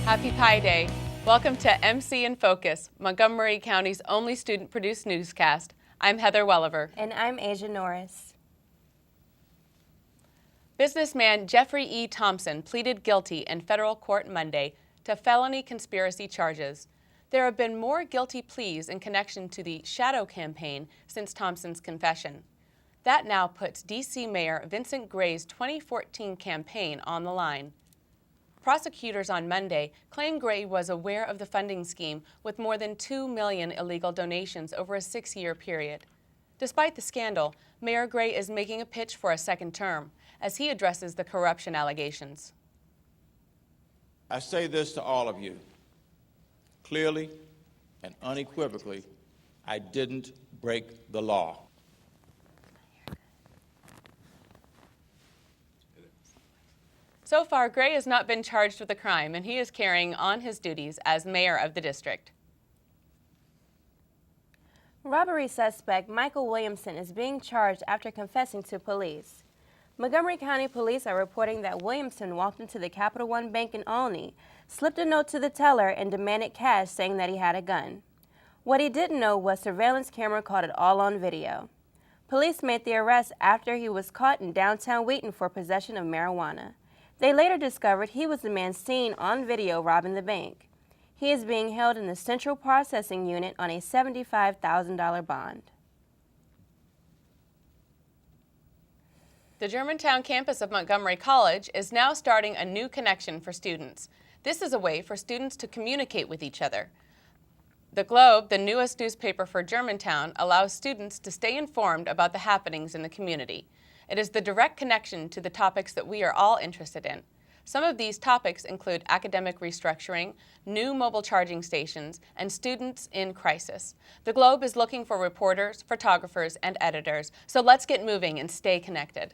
Happy Pi Day. Welcome to MC in Focus, Montgomery County's only student-produced newscast. I'm Heather Welliver. And I'm Asia Norris. Businessman Jeffrey E. Thompson pleaded guilty in federal court Monday to felony conspiracy charges. There have been more guilty pleas in connection to the shadow campaign since Thompson's confession. That now puts D.C. Mayor Vincent Gray's 2014 campaign on the line. Prosecutors on Monday claimed Gray was aware of the funding scheme with more than 2 million illegal donations over a 6-year period. Despite the scandal, Mayor Gray is making a pitch for a second term as he addresses the corruption allegations. I say this to all of you. Clearly and unequivocally, I didn't break the law. So far, Gray has not been charged with a crime, and he is carrying on his duties as mayor of the district. Robbery suspect Michael Williamson is being charged after confessing to police. Montgomery County Police are reporting that Williamson walked into the Capital One Bank in Olney, slipped a note to the teller, and demanded cash, saying that he had a gun. What he didn't know was surveillance camera caught it all on video. Police made the arrest after he was caught in downtown Wheaton for possession of marijuana. They later discovered he was the man seen on video robbing the bank. He is being held in the Central Processing Unit on a $75,000 bond. The Germantown campus of Montgomery College is now starting a new connection for students. This is a way for students to communicate with each other. The Globe, the newest newspaper for Germantown, allows students to stay informed about the happenings in the community. It is the direct connection to the topics that we are all interested in. Some of these topics include academic restructuring, new mobile charging stations, and students in crisis. The Globe is looking for reporters, photographers, and editors, so let's get moving and stay connected.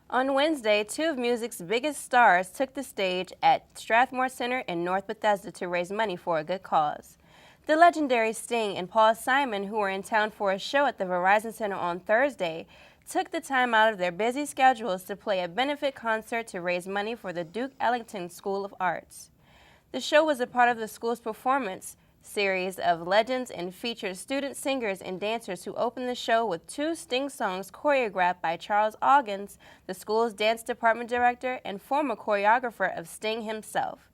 On Wednesday, two of music's biggest stars took the stage at Strathmore Center in North Bethesda to raise money for a good cause. The legendary Sting and Paul Simon, who were in town for a show at the Verizon Center on Thursday, took the time out of their busy schedules to play a benefit concert to raise money for the Duke Ellington School of Arts. The show was a part of the school's performance series of legends and featured student singers and dancers who opened the show with 2 Sting songs choreographed by Charles Oggins, the school's dance department director and former choreographer of Sting himself.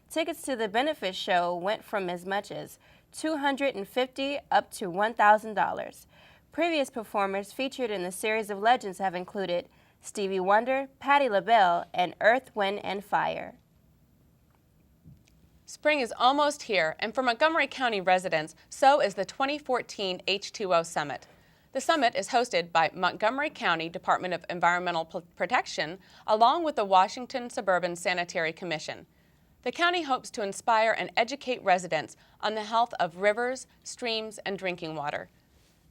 Tickets to the benefit show went from as much as $250 up to $1,000. Previous performers featured in the series of legends have included Stevie Wonder, Patti LaBelle, and Earth, Wind, and Fire. Spring is almost here, and for Montgomery County residents, so is the 2014 H2O Summit. The summit is hosted by Montgomery County Department of Environmental Protection, along with the Washington Suburban Sanitary Commission. The county hopes to inspire and educate residents on the health of rivers, streams, and drinking water.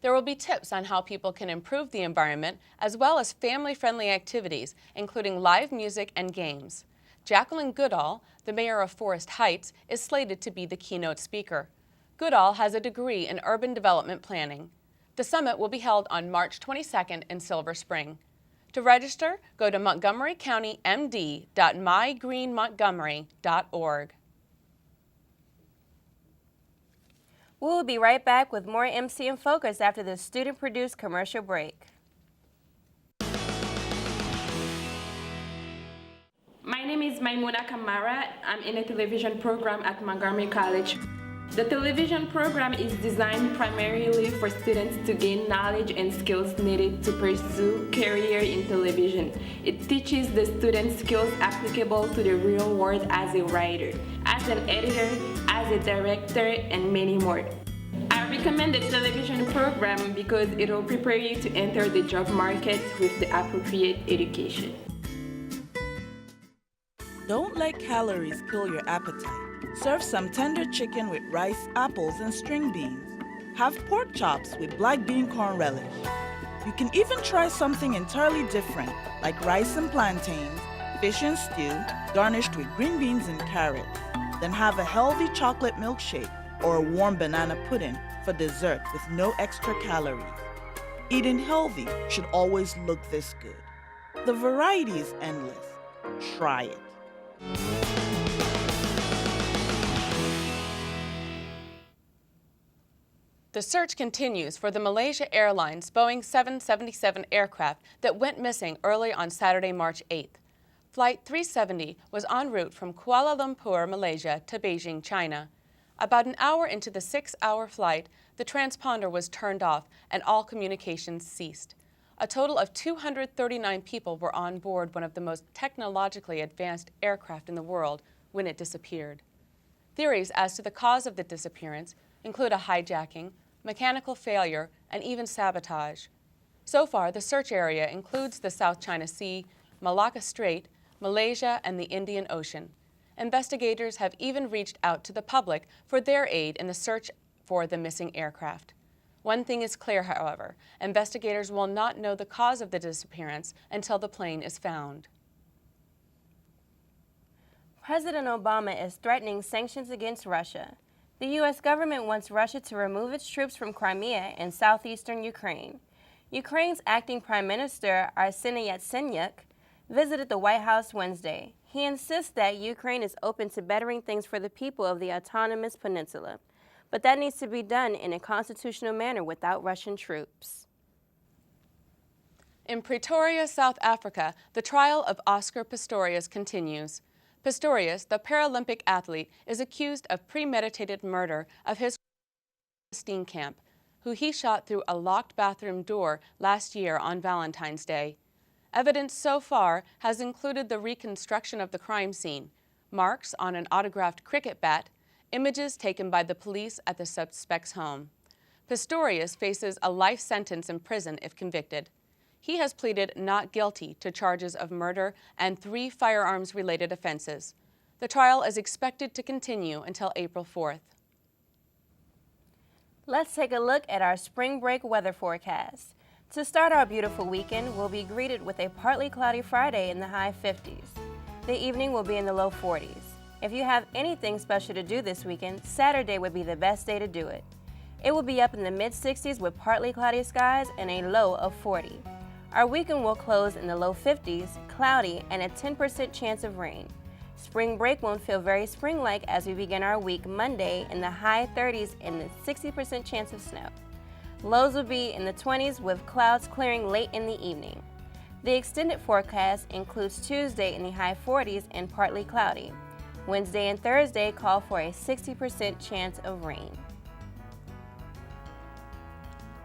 There will be tips on how people can improve the environment, as well as family-friendly activities, including live music and games. Jacqueline Goodall, the mayor of Forest Heights, is slated to be the keynote speaker. Goodall has a degree in urban development planning. The summit will be held on March 22nd in Silver Spring. To register, go to montgomerykountymd.mygreenmontgomery.org. We will be right back with more MC in Focus after this student-produced commercial break. My name is Maimuna Kamara. I'm in a television program at Montgomery College. The television program is designed primarily for students to gain knowledge and skills needed to pursue career in television. It teaches the students skills applicable to the real world as a writer, as an editor, as a director, and many more. I recommend the television program because it will prepare you to enter the job market with the appropriate education. Don't let calories kill your appetite. Serve some tender chicken with rice, apples, and string beans. Have pork chops with black bean corn relish. You can even try something entirely different, like rice and plantains, fish and stew, garnished with green beans and carrots. Then have a healthy chocolate milkshake or a warm banana pudding for dessert with no extra calories. Eating healthy should always look this good. The variety is endless. Try it. The search continues for the Malaysia Airlines Boeing 777 aircraft that went missing early on Saturday, March 8th. Flight 370 was en route from Kuala Lumpur, Malaysia to Beijing, China. About an hour into the 6-hour flight, the transponder was turned off and all communications ceased. A total of 239 people were on board one of the most technologically advanced aircraft in the world when it disappeared. Theories as to the cause of the disappearance include a hijacking, mechanical failure, and even sabotage. So far, the search area includes the South China Sea, Malacca Strait, Malaysia, and the Indian Ocean. Investigators have even reached out to the public for their aid in the search for the missing aircraft. One thing is clear, however, investigators will not know the cause of the disappearance until the plane is found. President Obama is threatening sanctions against Russia. The U.S. government wants Russia to remove its troops from Crimea and southeastern Ukraine. Ukraine's acting Prime Minister Arseniy Yatsenyuk visited the White House Wednesday. He insists that Ukraine is open to bettering things for the people of the autonomous peninsula, but that needs to be done in a constitutional manner without Russian troops. In Pretoria, South Africa, the trial of Oscar Pistorius continues. Pistorius, the Paralympic athlete, is accused of premeditated murder of his Steenkamp, who he shot through a locked bathroom door last year on Valentine's Day. Evidence so far has included the reconstruction of the crime scene, marks on an autographed cricket bat, images taken by the police at the suspect's home. Pistorius faces a life sentence in prison if convicted. He has pleaded not guilty to charges of murder and 3 firearms-related offenses. The trial is expected to continue until April 4th. Let's take a look at our spring break weather forecast. To start our beautiful weekend, we'll be greeted with a partly cloudy Friday in the high 50s. The evening will be in the low 40s. If you have anything special to do this weekend, Saturday would be the best day to do it. It will be up in the mid-60s with partly cloudy skies and a low of 40. Our weekend will close in the low 50s, cloudy, and a 10% chance of rain. Spring break won't feel very spring-like as we begin our week Monday in the high 30s and the 60% chance of snow. Lows will be in the 20s with clouds clearing late in the evening. The extended forecast includes Tuesday in the high 40s and partly cloudy. Wednesday and Thursday call for a 60% chance of rain.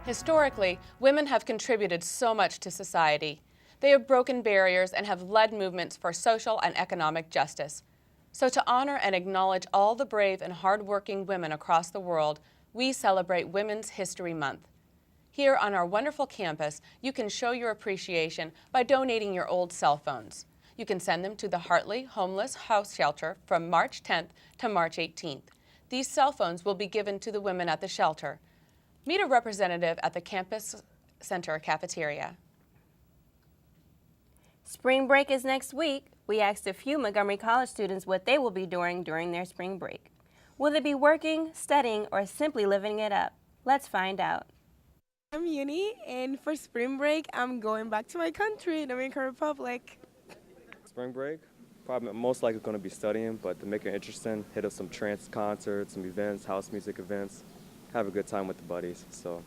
Historically, women have contributed so much to society. They have broken barriers and have led movements for social and economic justice. So to honor and acknowledge all the brave and hardworking women across the world, we celebrate Women's History Month. Here on our wonderful campus, you can show your appreciation by donating your old cell phones. You can send them to the Hartley Homeless House Shelter from March 10th to March 18th. These cell phones will be given to the women at the shelter. Meet a representative at the campus center cafeteria. Spring break is next week. We asked a few Montgomery College students what they will be doing during their spring break. Will they be working, studying, or simply living it up? Let's find out. I'm Uni, and for spring break, I'm going back to my country, Dominican Republic. Spring break, probably most likely going to be studying, but to make it interesting, hit up some trance concerts, some events, house music events, have a good time with the buddies. So.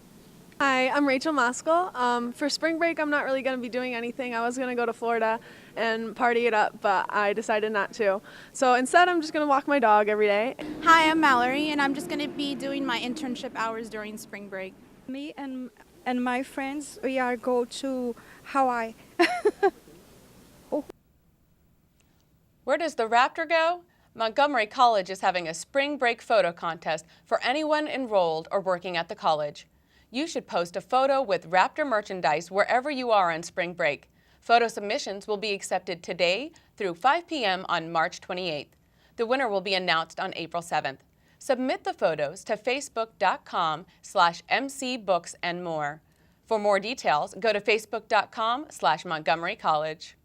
Hi, I'm Rachel Moskal. For spring break, I'm not really going to be doing anything. I was going to go to Florida and party it up, but I decided not to. So instead, I'm just going to walk my dog every day. Hi, I'm Mallory, and I'm just going to be doing my internship hours during spring break. Me and my friends, we are go to Hawaii. Where does the Raptor go? Montgomery College is having a spring break photo contest for anyone enrolled or working at the college. You should post a photo with Raptor merchandise wherever you are on spring break. Photo submissions will be accepted today through 5 p.m. on March 28th. The winner will be announced on April 7th. Submit the photos to facebook.com/mcbooksandmore. For more details, go to facebook.com/Montgomery College.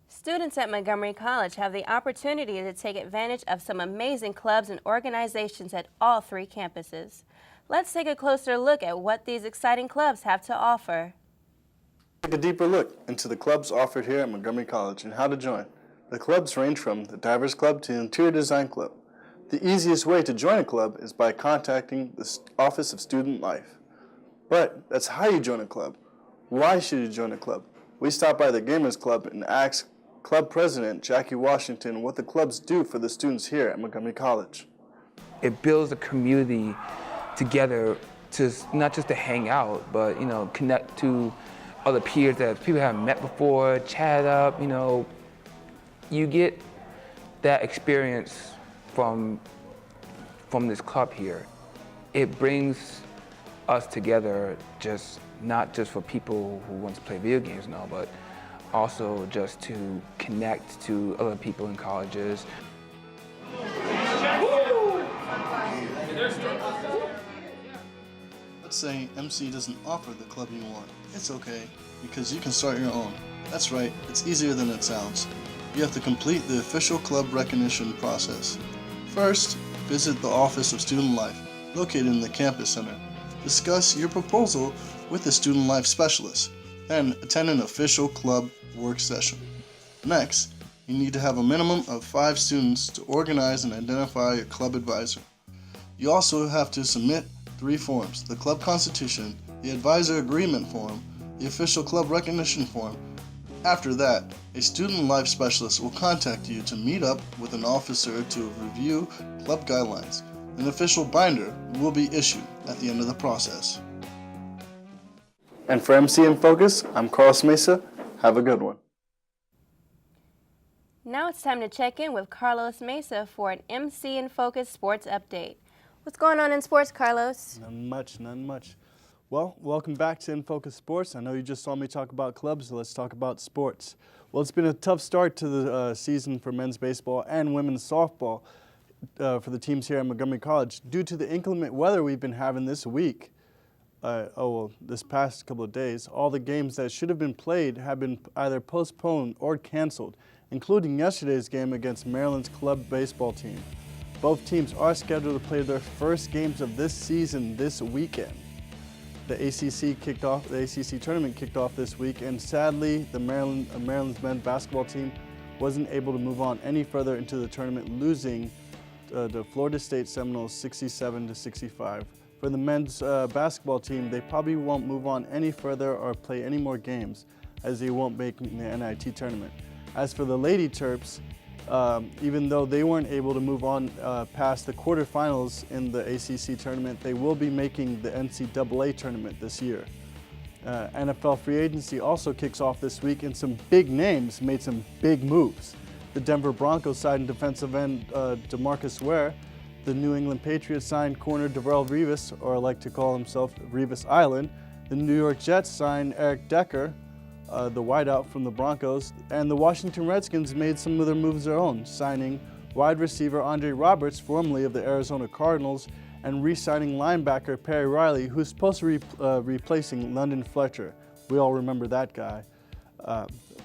Students at Montgomery College have the opportunity to take advantage of some amazing clubs and organizations at all 3 campuses. Let's take a closer look at what these exciting clubs have to offer. Take a deeper look into the clubs offered here at Montgomery College and how to join. The clubs range from the Divers Club to the Interior Design Club. The easiest way to join a club is by contacting the Office of Student Life. But that's how you join a club. Why should you join a club? We stopped by the Gamers Club and asked Club President Jackie Washington what the clubs do for the students here at Montgomery College. It builds a community together to not just to hang out, but connect to other peers that people haven't met before, chat up. You get that experience from this club here. It brings us together, not just for people who want to play video games and all, but also just to connect to other people in colleges. Let's say MC doesn't offer the club you want. It's okay, because you can start your own. That's right, it's easier than it sounds. You have to complete the official club recognition process. First, visit the Office of Student Life, located in the Campus Center. Discuss your proposal with the Student Life Specialist, then attend an official club work session. Next, you need to have a minimum of 5 students to organize and identify a club advisor. You also have to submit 3 forms: the club constitution, the advisor agreement form, the official club recognition form. After that, a student life specialist will contact you to meet up with an officer to review club guidelines. An official binder will be issued at the end of the process. And for MC in Focus, I'm Carlos Mesa. Have a good one. Now it's time to check in with Carlos Mesa for an MC in Focus sports update. What's going on in sports, Carlos? None much. Well, welcome back to In Focus Sports. I know you just saw me talk about clubs, so let's talk about sports. Well, it's been a tough start to the season for men's baseball and women's softball for the teams here at Montgomery College due to the inclement weather we've been having this week. This past couple of days, all the games that should have been played have been either postponed or canceled, including yesterday's game against Maryland's club baseball team. Both teams are scheduled to play their first games of this season this weekend. The ACC tournament kicked off this week, and sadly, Maryland's men's basketball team wasn't able to move on any further into the tournament, losing the Florida State Seminoles 67-65. For the men's basketball team, they probably won't move on any further or play any more games, as they won't make the NIT tournament. As for the Lady Terps, even though they weren't able to move on past the quarterfinals in the ACC tournament, they will be making the NCAA tournament this year. NFL free agency also kicks off this week, and some big names made some big moves. The Denver Broncos signed defensive end DeMarcus Ware. The New England Patriots signed corner Darrelle Revis, or like to call himself Revis Island. The New York Jets signed Eric Decker, the wideout from the Broncos, and the Washington Redskins made some of their moves their own, signing wide receiver Andre Roberts, formerly of the Arizona Cardinals, and re-signing linebacker Perry Riley, who's supposed to be replacing London Fletcher. We all remember that guy.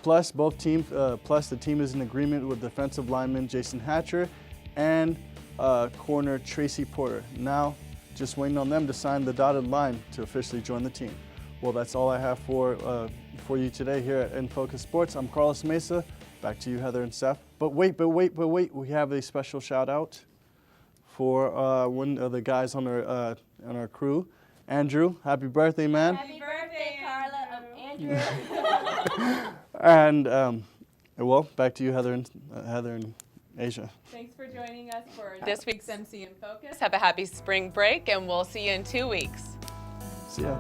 Plus the team is in agreement with defensive lineman Jason Hatcher and corner Tracy Porter. Now, just waiting on them to sign the dotted line to officially join the team. Well, that's all I have for you today here at In Focus Sports. I'm Carlos Mesa. Back to you, Heather and Seth. But wait. We have a special shout out for one of the guys on our crew. Andrew, happy birthday, man. Happy birthday, Carla. Andrew. And well, back to you, Heather and Asia. Thanks for joining us for this week's MC in Focus. Have a happy spring break, and we'll see you in 2 weeks. See ya.